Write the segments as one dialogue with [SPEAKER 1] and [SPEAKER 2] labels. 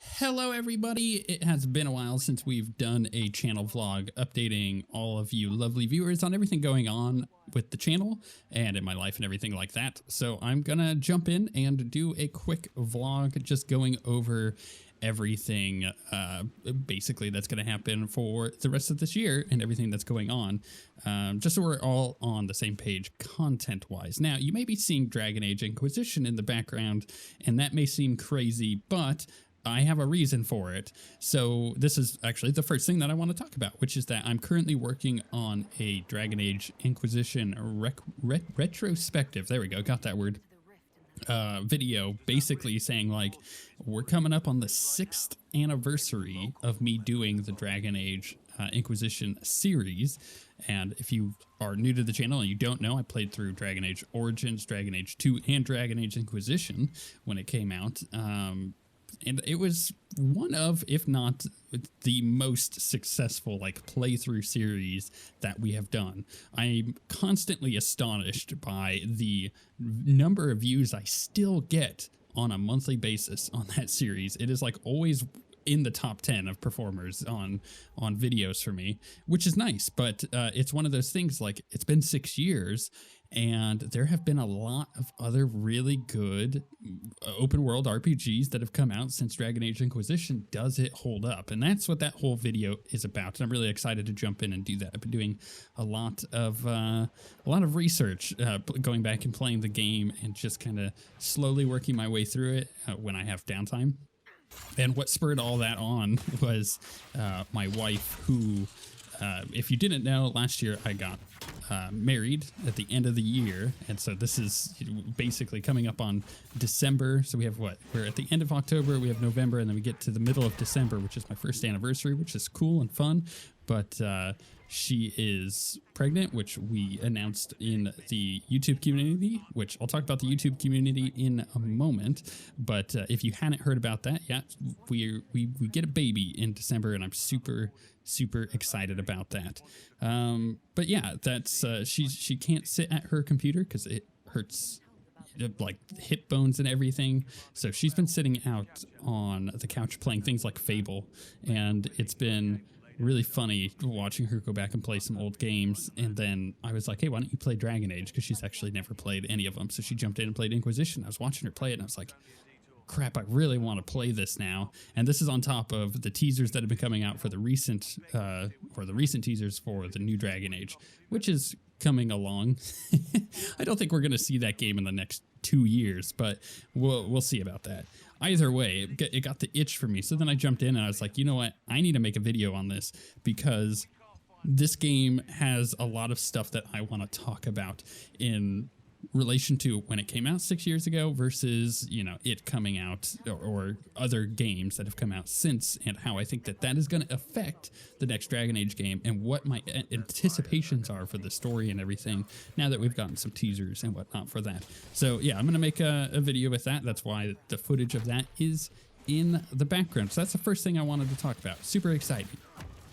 [SPEAKER 1] Hello everybody, it has been a while since we've done a channel vlog updating all of you lovely viewers on everything going on with the channel and in my life and everything like that. So I'm gonna jump in and do a quick vlog just going over everything basically that's going to happen for the rest of this year and everything that's going on, just so we're all on the same page content wise. Now you may be seeing Dragon Age Inquisition in the background and that may seem crazy, but I have a reason for it. So this is actually the first thing that I want to talk about, which is that I'm currently working on a Dragon Age Inquisition retrospective. There we go, got that word. Video basically saying like we're coming up on the 6th anniversary of me doing the Dragon Age Inquisition series. And if you are new to the channel and you don't know, I played through Dragon Age Origins, Dragon Age 2, and Dragon Age Inquisition when it came out. And it was one of, if not the most successful like playthrough series that we have done. I'm constantly astonished by the number of views I still get on a monthly basis on that series. It is like always in the top 10 of performers on videos for me, which is nice, but it's one of those things like it's been 6 years and there have been a lot of other really good open world RPGs that have come out since Dragon Age Inquisition. Does it hold up? And that's what that whole video is about. And I'm really excited to jump in and do that. I've been doing a lot of research, going back and playing the game and just kind of slowly working my way through it when I have downtime. And what spurred all that on was my wife, who, if you didn't know, last year I got married at the end of the year. And so this is basically coming up on December. So we have what? We're at the end of October, we have November, and then we get to the middle of December, which is my first anniversary, which is cool and fun. But she is pregnant, which we announced in the YouTube community, which I'll talk about the YouTube community in a moment. But if you hadn't heard about that, yeah, we get a baby in December, and I'm super excited about that. But yeah, that's she can't sit at her computer because it hurts like hip bones and everything. So she's been sitting out on the couch playing things like Fable, and it's been really funny watching her go back and play some old games. And then I was like, hey, why don't you play Dragon Age? Because she's actually never played any of them. So she jumped in and played Inquisition. I was watching her play it and I was like, crap, I really want to play this now. And this is on top of the teasers that have been coming out for the recent teasers for the new Dragon Age, which is coming along. I don't think we're going to see that game in the next 2 years, but we'll see about that. Either way, it got the itch for me. So then I jumped in and I was like, you know what? I need to make a video on this because this game has a lot of stuff that I want to talk about in relation to when it came out 6 years ago versus, you know, it coming out or other games that have come out since, and how I think that is going to affect the next Dragon Age game and what my anticipations are for the story and everything now that we've gotten some teasers and whatnot for that. So yeah, I'm going to make a video with that. That's why the footage of that is in the background. So that's the first thing I wanted to talk about. Super exciting.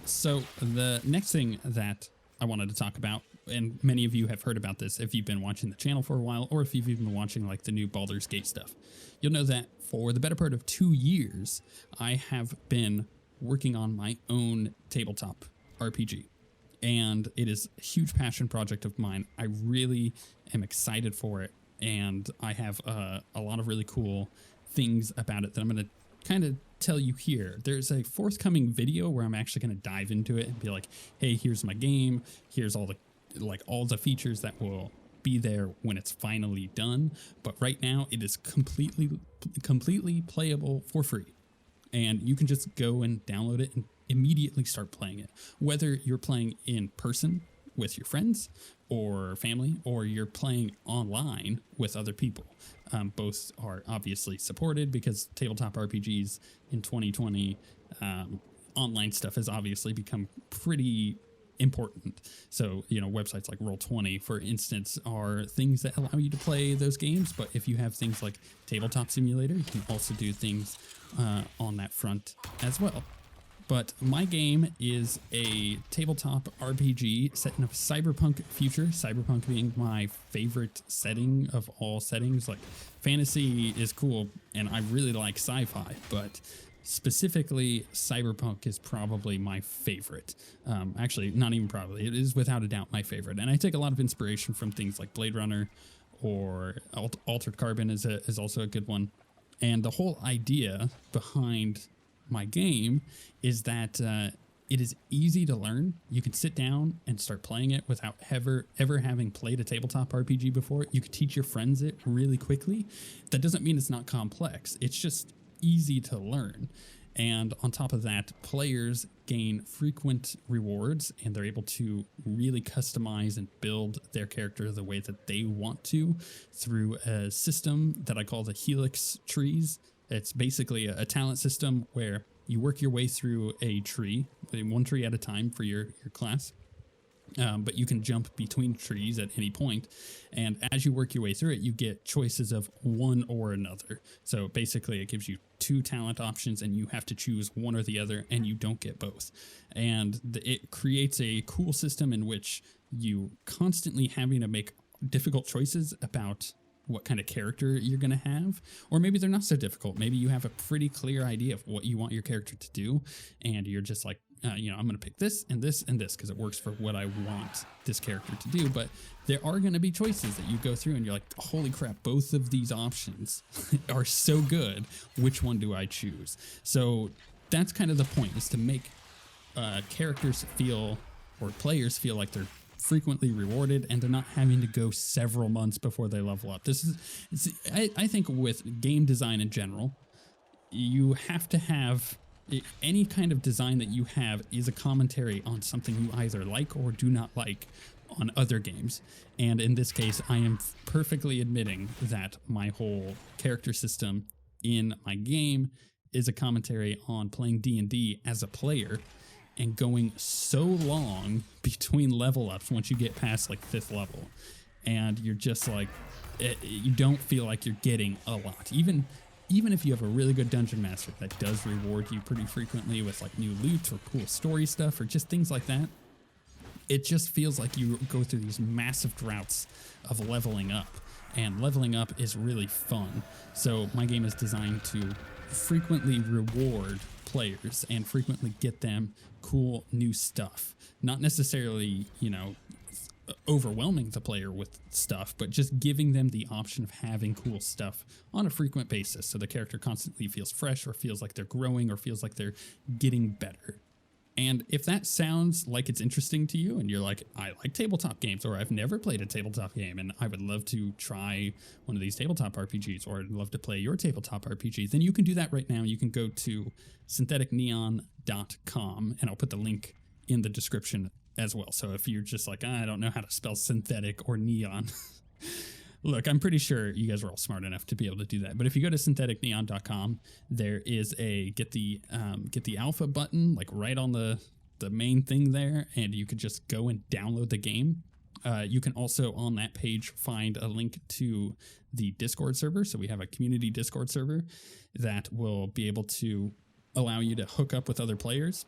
[SPEAKER 1] So the next thing that I wanted to talk about, and many of you have heard about this if you've been watching the channel for a while, or if you've even been watching like the new Baldur's Gate stuff, you'll know that for the better part of 2 years, I have been working on my own tabletop RPG. And it is a huge passion project of mine. I really am excited for it. And I have a lot of really cool things about it that I'm going to kind of tell you here. There's a forthcoming video where I'm actually going to dive into it and be like, hey, here's my game. Here's all the features that will be there when it's finally done. But right now it is completely playable for free. And you can just go and download it and immediately start playing it. Whether you're playing in person with your friends or family, or you're playing online with other people. Both are obviously supported because tabletop RPGs in 2020, online stuff has obviously become pretty important. So, you know, websites like Roll20, for instance, are things that allow you to play those games. But if you have things like Tabletop Simulator, you can also do things on that front as well. But my game is a tabletop RPG set in a cyberpunk future, cyberpunk being my favorite setting of all settings. Like, fantasy is cool, and I really like sci-fi, but specifically cyberpunk is probably my favorite. Actually, not even probably, it is without a doubt my favorite. And I take a lot of inspiration from things like Blade Runner, or Altered Carbon is also a good one. And the whole idea behind my game is that it is easy to learn. You can sit down and start playing it without ever having played a tabletop RPG before. You can teach your friends it really quickly. That doesn't mean it's not complex. It's just easy to learn. And on top of that, players gain frequent rewards, and they're able to really customize and build their character the way that they want to through a system that I call the Helix trees. It's basically a talent system where you work your way through a tree, one tree at a time for your class. But you can jump between trees at any point. And as you work your way through it, you get choices of one or another. So basically it gives you 2 talent options, and you have to choose one or the other, and you don't get both. And it creates a cool system in which you constantly having to make difficult choices about what kind of character you're going to have, or maybe they're not so difficult. Maybe you have a pretty clear idea of what you want your character to do, and you're just like, I'm going to pick this and this and this because it works for what I want this character to do. But there are going to be choices that you go through and you're like, holy crap, both of these options are so good. Which one do I choose? So that's kind of the point, is to make characters feel, or players feel, like they're frequently rewarded, and they're not having to go several months before they level up. I think with game design in general, you have to have any kind of design that you have is a commentary on something you either like or do not like on other games. And in this case, I am perfectly admitting that my whole character system in my game is a commentary on playing D&D as a player, and going so long between level ups once you get past like 5th level, and you're just like, you don't feel like you're getting a lot. Even if you have a really good dungeon master that does reward you pretty frequently with like new loot or cool story stuff or just things like that, it just feels like you go through these massive droughts of leveling up, and leveling up is really fun. So my game is designed to frequently reward players and frequently get them cool new stuff. Not necessarily, overwhelming the player with stuff, but just giving them the option of having cool stuff on a frequent basis, so the character constantly feels fresh, or feels like they're growing, or feels like they're getting better. And if that sounds like it's interesting to you, and you're like, I like tabletop games, or I've never played a tabletop game and I would love to try one of these tabletop RPGs, or I'd love to play your tabletop RPG, then you can do that right now. You can go to syntheticneon.com, and I'll put the link in the description as well. So if you're just like, I don't know how to spell synthetic or neon, look, I'm pretty sure you guys are all smart enough to be able to do that. But if you go to syntheticneon.com, there is a get the alpha button, like right on the main thing there, and you could just go and download the game. You can also on that page find a link to the Discord server. So we have a community Discord server that will be able to allow you to hook up with other players,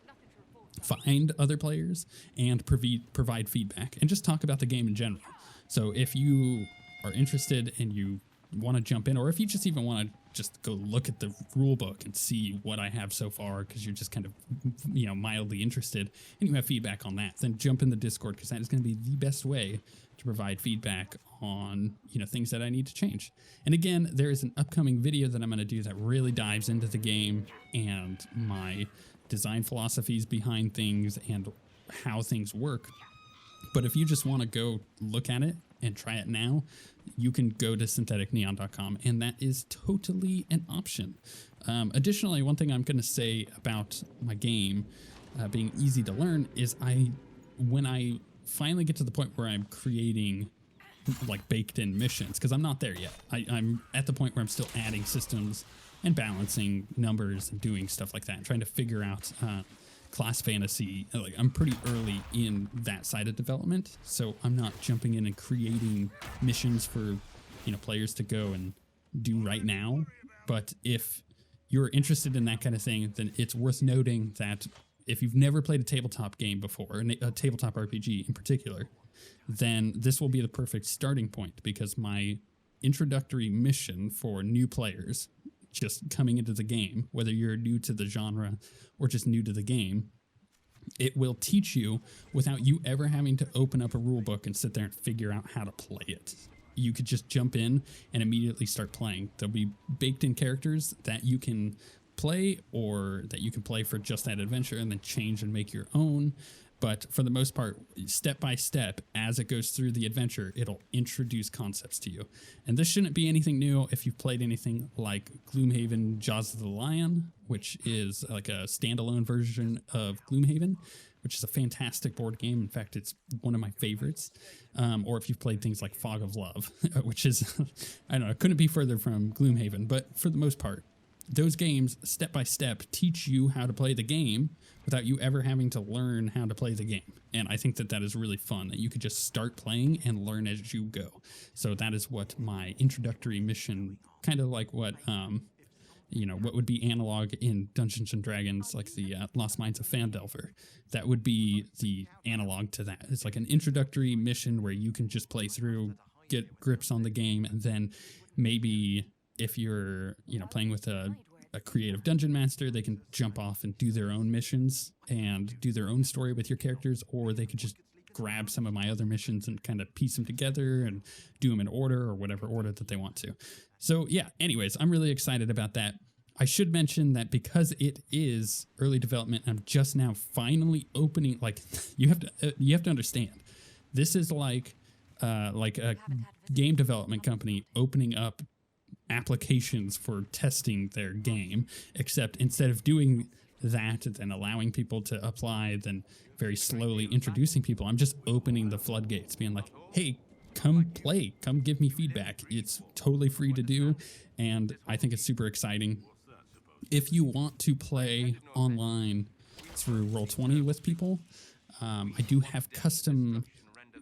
[SPEAKER 1] find other players, and provide feedback, and just talk about the game in general. So if you are interested and you want to jump in, or if you just even want to just go look at the rule book and see what I have so far, because you're just kind of, mildly interested and you have feedback on that, then jump in the Discord, because that is going to be the best way to provide feedback on, things that I need to change. And again, there is an upcoming video that I'm going to do that really dives into the game and my design philosophies behind things and how things work. But if you just want to go look at it and try it now, you can go to syntheticneon.com, and that is totally an option. Additionally, one thing I'm going to say about my game being easy to learn is when I finally get to the point where I'm creating like baked in missions, because I'm not there yet. I'm at the point where I'm still adding systems and balancing numbers and doing stuff like that, and trying to figure out class fantasy. Like, I'm pretty early in that side of development, so I'm not jumping in and creating missions for players to go and do right now. But if you're interested in that kind of thing, then it's worth noting that if you've never played a tabletop game before, a tabletop RPG in particular, then this will be the perfect starting point, because my introductory mission for new players just coming into the game, whether you're new to the genre or just new to the game, it will teach you without you ever having to open up a rule book and sit there and figure out how to play it. You could just jump in and immediately start playing. There'll be baked in characters that you can play, or that you can play for just that adventure and then change and make your own. But for the most part, step by step, as it goes through the adventure, it'll introduce concepts to you. And this shouldn't be anything new if you've played anything like Gloomhaven Jaws of the Lion, which is like a standalone version of Gloomhaven, which is a fantastic board game. In fact, it's one of my favorites. Or if you've played things like Fog of Love, which is, I don't know, couldn't be further from Gloomhaven. But for the most part, those games, step by step, teach you how to play the game without you ever having to learn how to play the game. And I think that that is really fun, that you could just start playing and learn as you go. So that is what my introductory mission, kind of like what, what would be analog in Dungeons and Dragons, like the Lost Mines of Phandelver. That would be the analog to that. It's like an introductory mission where you can just play through, get grips on the game, and then maybe if you're, playing with a creative dungeon master, they can jump off and do their own missions and do their own story with your characters, or they could just grab some of my other missions and kind of piece them together and do them in order, or whatever order that they want to. So yeah, anyways, I'm really excited about that. I should mention that because it is early development, I'm just now finally opening, you have to understand, this is like a game development company opening up applications for testing their game, except instead of doing that and then allowing people to apply, then very slowly introducing people, I'm just opening the floodgates, being like, hey, come play, come give me feedback. It's totally free to do, and I think it's super exciting. If you want to play online through Roll20 with people, I do have custom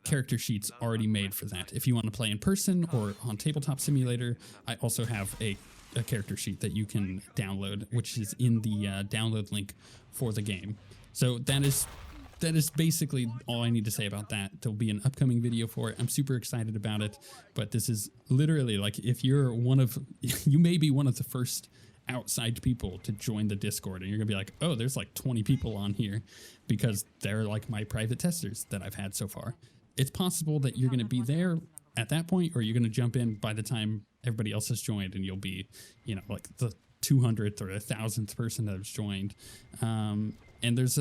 [SPEAKER 1] character sheets already made for that. If you want to play in person or on Tabletop Simulator, I also have a character sheet that you can download, which is in the download link for the game. So that is basically all I need to say about that. There'll be an upcoming video for it. I'm super excited about it, but this is literally like, if you're you may be one of the first outside people to join the Discord, and you're gonna be like, oh, there's like 20 people on here, because they're like my private testers that I've had so far. It's possible that you're going to be there at that point, or you're going to jump in by the time everybody else has joined, and you'll be, like the 200th or 1,000th person that has joined. And there's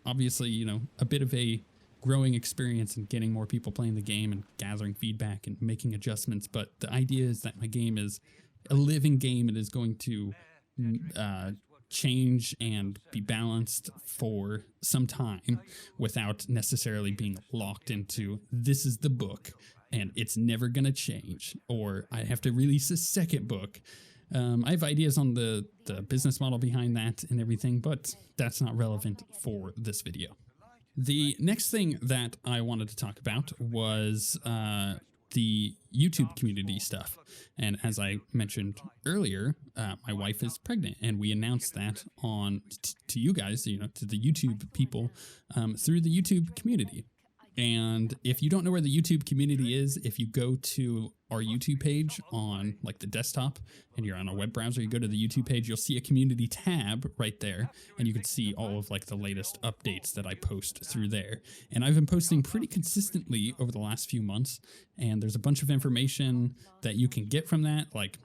[SPEAKER 1] obviously, a bit of a growing experience in getting more people playing the game and gathering feedback and making adjustments. But the idea is that my game is a living game. It is going to change and be balanced for some time without necessarily being locked into, this is the book and it's never going to change, or I have to release a second book. I have ideas on the business model behind that and everything, but that's not relevant for this video. The next thing that I wanted to talk about was the YouTube community stuff. And as I mentioned earlier, my wife is pregnant, and we announced that on to you guys, to the YouTube people, through the YouTube community. And if you don't know where the YouTube community is, if you go to our YouTube page on like the desktop and you're on a web browser, you go to the YouTube page, you'll see a community tab right there, and you can see all of like the latest updates that I post through there. And I've been posting pretty consistently over the last few months, and there's a bunch of information that you can get from that. Like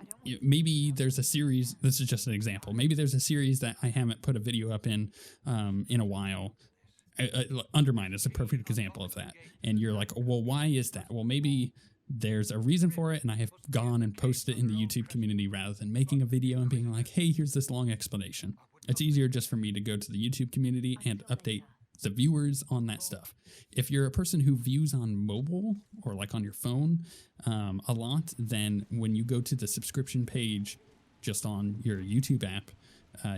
[SPEAKER 1] maybe there's a series, this is just an example, maybe there's a series that I haven't put a video up in a while. Undermine is a perfect example of that. And you're like, well, why is that? Well, maybe there's a reason for it, and I have gone and posted it in the YouTube community rather than making a video and being like, hey, here's this long explanation. It's easier just for me to go to the YouTube community and update the viewers on that stuff. If you're a person who views on mobile or like on your phone a lot, then when you go to the subscription page just on your YouTube app,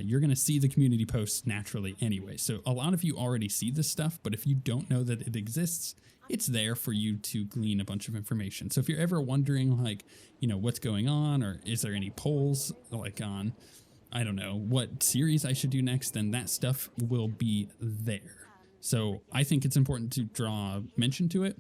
[SPEAKER 1] you're going to see the community posts naturally anyway. So a lot of you already see this stuff, but if you don't know that it exists, it's there for you to glean a bunch of information. So if you're ever wondering, like, what's going on, or is there any polls like on I don't know, what series I should do next, then that stuff will be there. So I think it's important to draw mention to it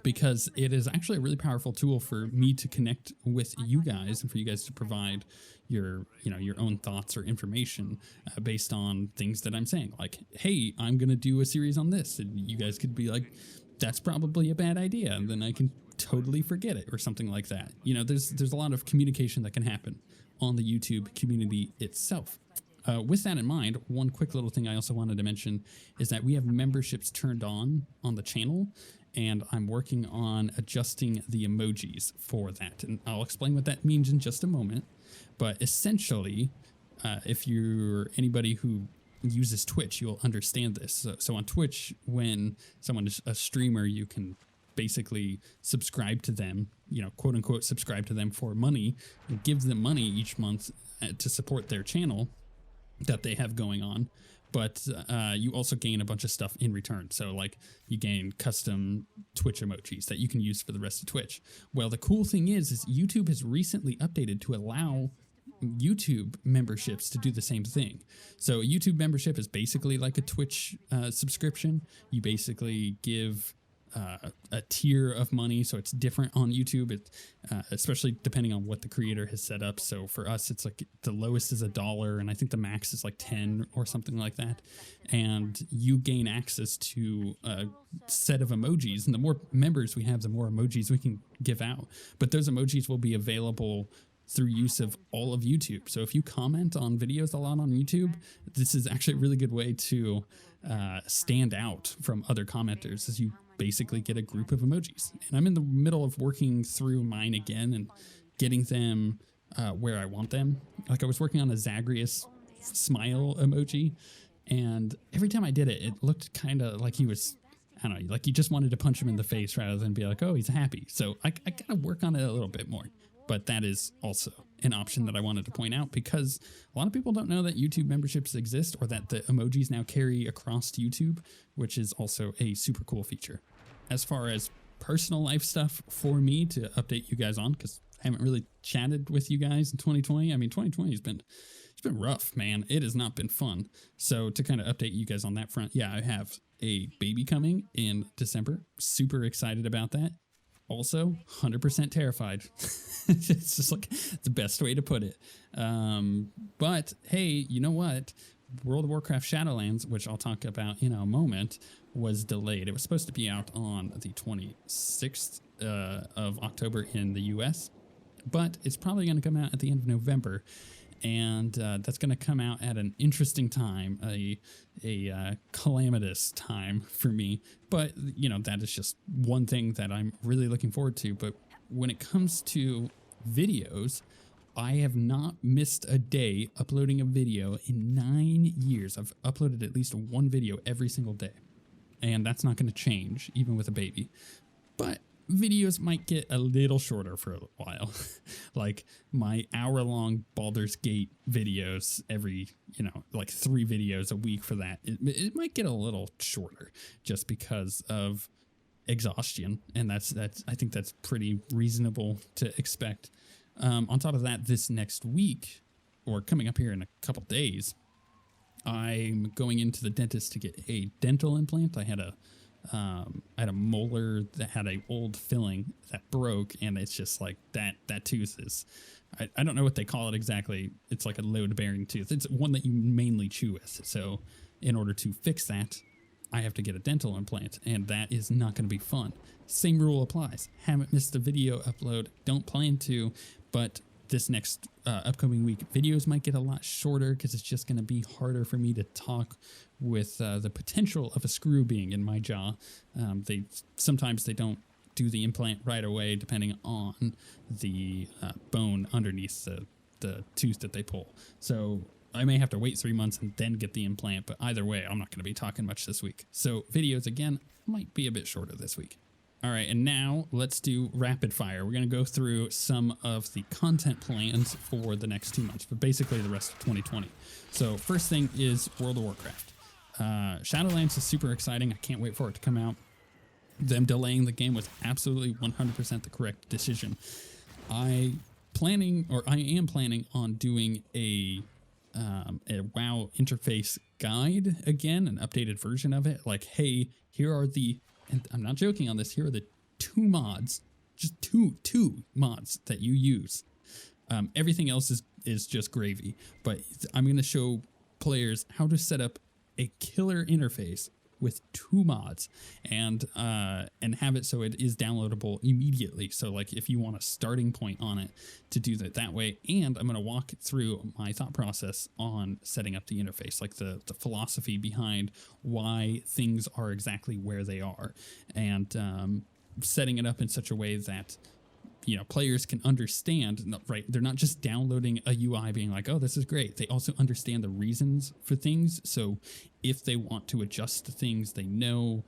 [SPEAKER 1] because it is actually a really powerful tool for me to connect with you guys and for you guys to provide your, your own thoughts or information based on things that I'm saying. Like, hey, I'm going to do a series on this. And you guys could be like, that's probably a bad idea. And then I can totally forget it or something like that. There's a lot of communication that can happen on the YouTube community itself. With that in mind, one quick little thing I also wanted to mention is that we have memberships turned on the channel, and I'm working on adjusting the emojis for that. And I'll explain what that means in just a moment. But essentially, if you're anybody who uses Twitch, you'll understand this. So on Twitch, when someone is a streamer, you can basically subscribe to them, quote unquote, subscribe to them for money, and give them money each month to support their channel that they have going on. But you also gain a bunch of stuff in return. So like you gain custom Twitch emojis that you can use for the rest of Twitch. Well, the cool thing is YouTube has recently updated to allow YouTube memberships to do the same thing. So a YouTube membership is basically like a Twitch subscription. You basically give a tier of money, so it's different on YouTube, especially depending on what the creator has set up. So for us, it's like the lowest is $1, and I think the max is like 10 or something like that. And you gain access to a set of emojis, and the more members we have, the more emojis we can give out. But those emojis will be available through use of all of YouTube. So if you comment on videos a lot on YouTube, this is actually a really good way to stand out from other commenters, as you basically get a group of emojis. And I'm in the middle of working through mine again and getting them where I want them. Like I was working on a Zagreus smile emoji, and every time I did it, it looked kind of like he was, I don't know, like you just wanted to punch him in the face rather than be like, oh, he's happy. So I gotta work on it a little bit more. But that is also an option that I wanted to point out, because a lot of people don't know that YouTube memberships exist, or that the emojis now carry across YouTube, which is also a super cool feature. As far as personal life stuff for me to update you guys on, because I haven't really chatted with you guys in 2020. I mean, 2020 it's been rough, man. It has not been fun. So to kind of update you guys on that front, yeah, I have a baby coming in December. Super excited about that. Also, 100% terrified. It's just like the best way to put it. But hey, you know what? World of Warcraft Shadowlands, which I'll talk about in a moment, was delayed. It was supposed to be out on the 26th of October in the US, but it's probably going to come out at the end of November. And that's going to come out at an interesting time, a calamitous time for me. But, that is just one thing that I'm really looking forward to. But when it comes to videos, I have not missed a day uploading a video in 9 years. I've uploaded at least one video every single day. And that's not going to change, even with a baby. But videos might get a little shorter for a while. Like my hour-long Baldur's Gate videos every, like 3 videos a week for that. It might get a little shorter just because of exhaustion. And that's I think that's pretty reasonable to expect. On top of that, this next week, or coming up here in a couple days, I'm going into the dentist to get a dental implant. I had a molar that had a old filling that broke, and it's just like that tooth is, I don't know what they call it exactly. It's like a load-bearing tooth. It's one that you mainly chew with. So in order to fix that, I have to get a dental implant, and that is not going to be fun. Same rule applies. Haven't missed a video upload. Don't plan to, but this next upcoming week, videos might get a lot shorter because it's just going to be harder for me to talk with the potential of a screw being in my jaw. Sometimes they don't do the implant right away, depending on the bone underneath the tooth that they pull. So I may have to wait 3 months and then get the implant, but either way, I'm not going to be talking much this week. So videos, again, might be a bit shorter this week. All right, and now let's do rapid fire. We're going to go through some of the content plans for the next 2 months, but basically the rest of 2020. So first thing is World of Warcraft. Shadowlands is super exciting. I can't wait for it to come out. Them delaying the game was absolutely 100% the correct decision. I am planning on doing a a WoW interface guide again, an updated version of it. Like, hey, here are the, and I'm not joking on this, here are the 2 mods, just two mods that you use. Everything else is just gravy, but I'm going to show players how to set up a killer interface with 2 mods and have it so it is downloadable immediately. So like if you want a starting point on it, to do that way. And I'm going to walk through my thought process on setting up the interface, like the philosophy behind why things are exactly where they are, and setting it up in such a way that, you know, players can understand, right? They're not just downloading a UI being like, oh, this is great. They also understand the reasons for things. So if they want to adjust things, they know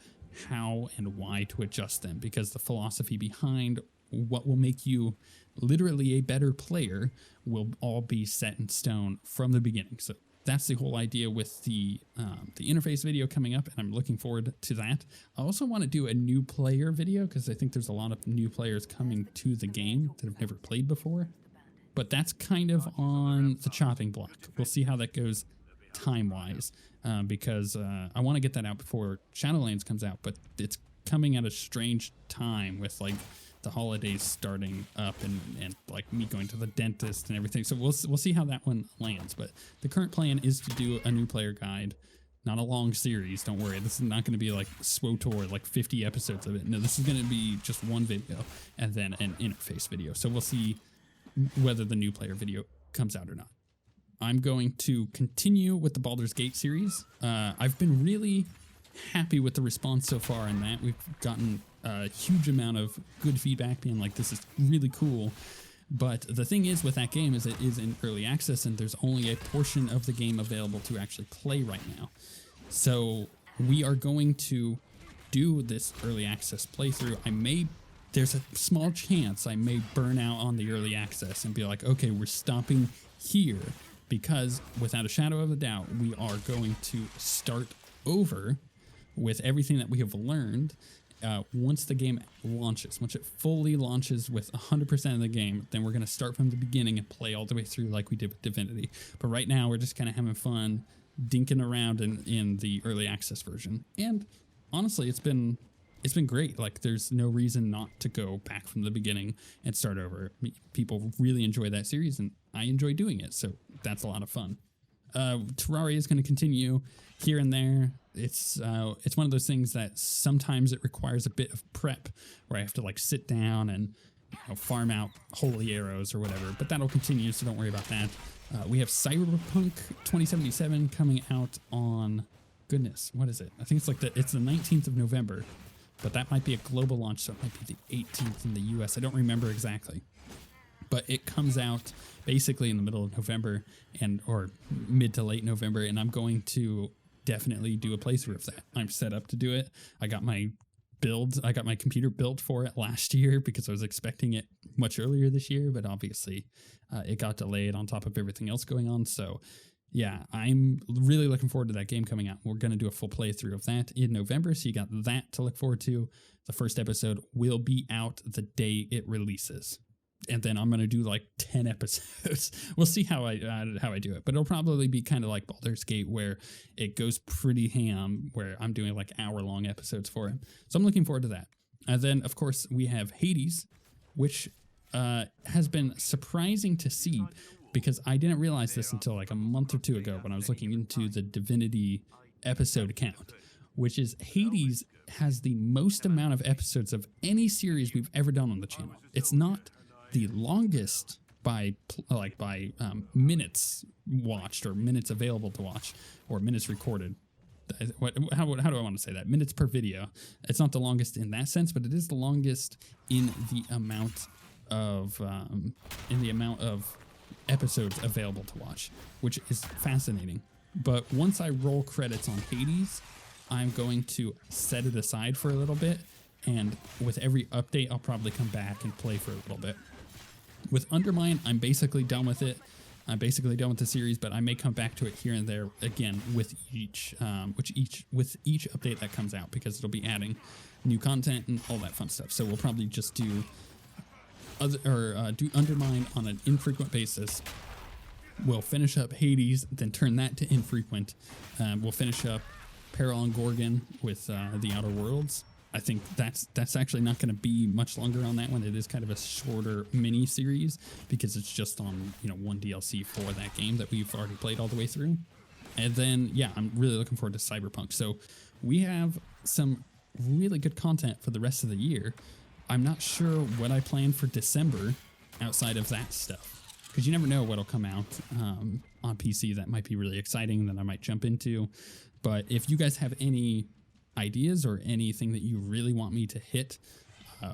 [SPEAKER 1] how and why to adjust them, because the philosophy behind what will make you literally a better player will all be set in stone from the beginning. So that's the whole idea with the interface video coming up, and I'm looking forward to that. I also want to do a new player video because I think there's a lot of new players coming to the game that have never played before. But that's kind of on the chopping block. We'll see how that goes time-wise, because I want to get that out before Shadowlands comes out, but it's coming at a strange time with like the holidays starting up and like me going to the dentist and everything. So we'll see how that one lands. But the current plan is to do a new player guide, not a long series. Don't worry. This is not going to be like SWOTOR, like 50 episodes of it. No, this is going to be just one video and then an interface video. So we'll see whether the new player video comes out or not. I'm going to continue with the Baldur's Gate series. I've been really happy with the response so far in that. We've gotten a huge amount of good feedback being like, this is really cool. But the thing is with that game is it is in early access and there's only a portion of the game available to actually play right now. So we are going to do this early access playthrough. There's a small chance I may burn out on the early access and be like, okay, we're stopping here, because without a shadow of a doubt, we are going to start over with everything that we have learned once the game launches. Once it fully launches with 100% of the game, then we're going to start from the beginning and play all the way through like we did with Divinity. But right now, we're just kind of having fun dinking around in the early access version. And honestly, it's been great. Like, there's no reason not to go back from the beginning and start over. People really enjoy that series, and I enjoy doing it, so that's a lot of fun. Terraria is going to continue here and there. It's one of those things that sometimes it requires a bit of prep, where I have to like sit down and farm out holy arrows or whatever. But that'll continue, so don't worry about that. We have Cyberpunk 2077 coming out on, goodness, what is it? I think it's the 19th of November, but that might be a global launch, so it might be the 18th in the US. I don't remember exactly. But it comes out basically in the middle of November or mid to late November, and I'm going to definitely do a playthrough of that. I'm set up to do it. I got my computer built for it last year because I was expecting it much earlier this year, but obviously it got delayed on top of everything else going on. So yeah, I'm really looking forward to that game coming out. We're going to do a full playthrough of that in November, so you got that to look forward to. The first episode will be out the day it releases. And then I'm going to do like 10 episodes. We'll see how I do it. But it'll probably be kind of like Baldur's Gate, where it goes pretty ham, where I'm doing like hour-long episodes for it. So I'm looking forward to that. And then, of course, we have Hades, which has been surprising to see, because I didn't realize this until like a month or two ago when I was looking into the Divinity episode count, which is Hades has the most amount of episodes of any series we've ever done on the channel. It's not the longest by minutes watched or minutes available to watch or minutes recorded. How do I want to say that? Minutes per video. It's not the longest in that sense, but it is the longest in the amount of episodes available to watch, which is fascinating. But once I roll credits on Hades, I'm going to set it aside for a little bit, and with every update, I'll probably come back and play for a little bit. With Undermine, I'm basically done with it. I'm basically done with the series, but I may come back to it here and there again with each update that comes out, because it'll be adding new content and all that fun stuff. So we'll probably just do Undermine on an infrequent basis We'll finish up Hades, then turn that to infrequent. We'll finish up Peril and Gorgon with the Outer Worlds. I think that's actually not going to be much longer on that one. It is kind of a shorter mini series because it's just on, you know, one DLC for that game that we've already played all the way through. And then, yeah, I'm really looking forward to Cyberpunk. So we have some really good content for the rest of the year. I'm not sure what I plan for December outside of that stuff, because you never know what'll come out on PC that might be really exciting that I might jump into. But if you guys have any ideas or anything that you really want me to hit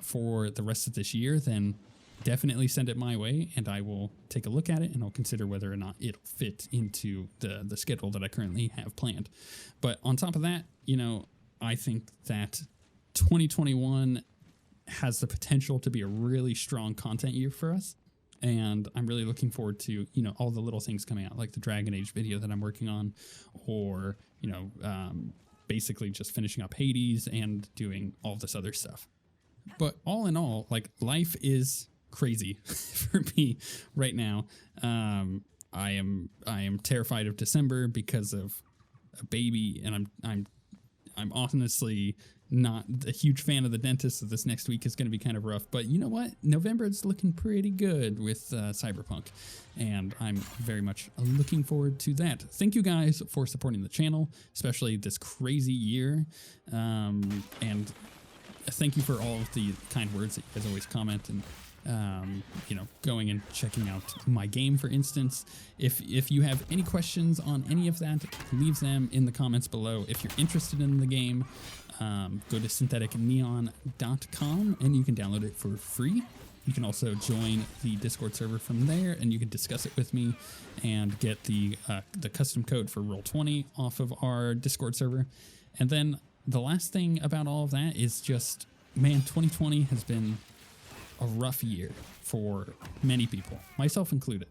[SPEAKER 1] for the rest of this year, then definitely send it my way and I will take a look at it and I'll consider whether or not it'll fit into the schedule that I currently have planned. But on top of that, you know, I think that 2021 has the potential to be a really strong content year for us. And I'm really looking forward to, you know, all the little things coming out, like the Dragon Age video that I'm working on, or, you know, basically just finishing up Hades and doing all this other stuff. But all in all, like, life is crazy for me right now. I am terrified of December because of a baby, and I'm honestly not a huge fan of the dentist, so this next week is going to be kind of rough. But you know what? November is looking pretty good with Cyberpunk, and I'm very much looking forward to that. Thank you guys for supporting the channel, especially this crazy year, and thank you for all of the kind words that you guys always comment, and you know, going and checking out my game, for instance. If you have any questions on any of that, leave them in the comments below. If you're interested in the game, go to syntheticneon.com and you can download it for free. You can also join the Discord server from there, and you can discuss it with me and get the custom code for Roll20 off of our Discord server. And then the last thing about all of that is just, man, 2020 has been a rough year for many people, myself included.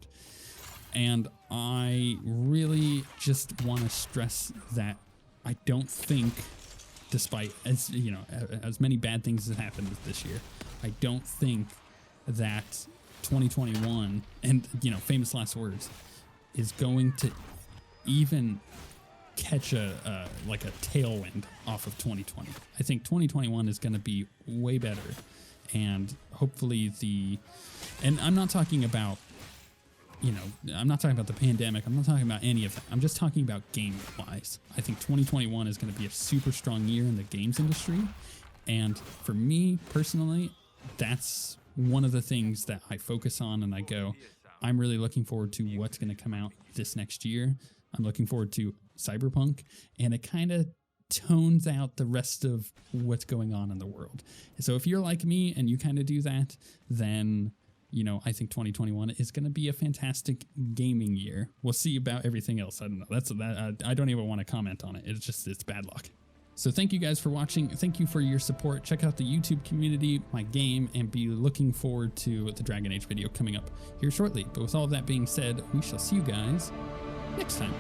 [SPEAKER 1] And I really just want to stress that I don't think, despite, as you know, as many bad things that happened this year, I don't think that 2021, and, you know, famous last words, is going to even catch a tailwind off of 2020. I think 2021 is going to be way better. And hopefully and I'm not talking about, you know, I'm not talking about the pandemic. I'm not talking about any of that. I'm just talking about game-wise. I think 2021 is going to be a super strong year in the games industry. And for me personally, that's one of the things that I focus on, and I go, I'm really looking forward to what's going to come out this next year. I'm looking forward to Cyberpunk, and it kind of tones out the rest of what's going on in the world. So if you're like me and you kind of do that, then, you know, I think 2021 is going to be a fantastic gaming year. We'll see about everything else. I don't know. I don't even want to comment on it. It's bad luck. So thank you guys for watching. Thank you for your support. Check out the YouTube community, my game, and be looking forward to the Dragon Age video coming up here shortly. But with all of that being said, we shall see you guys next time.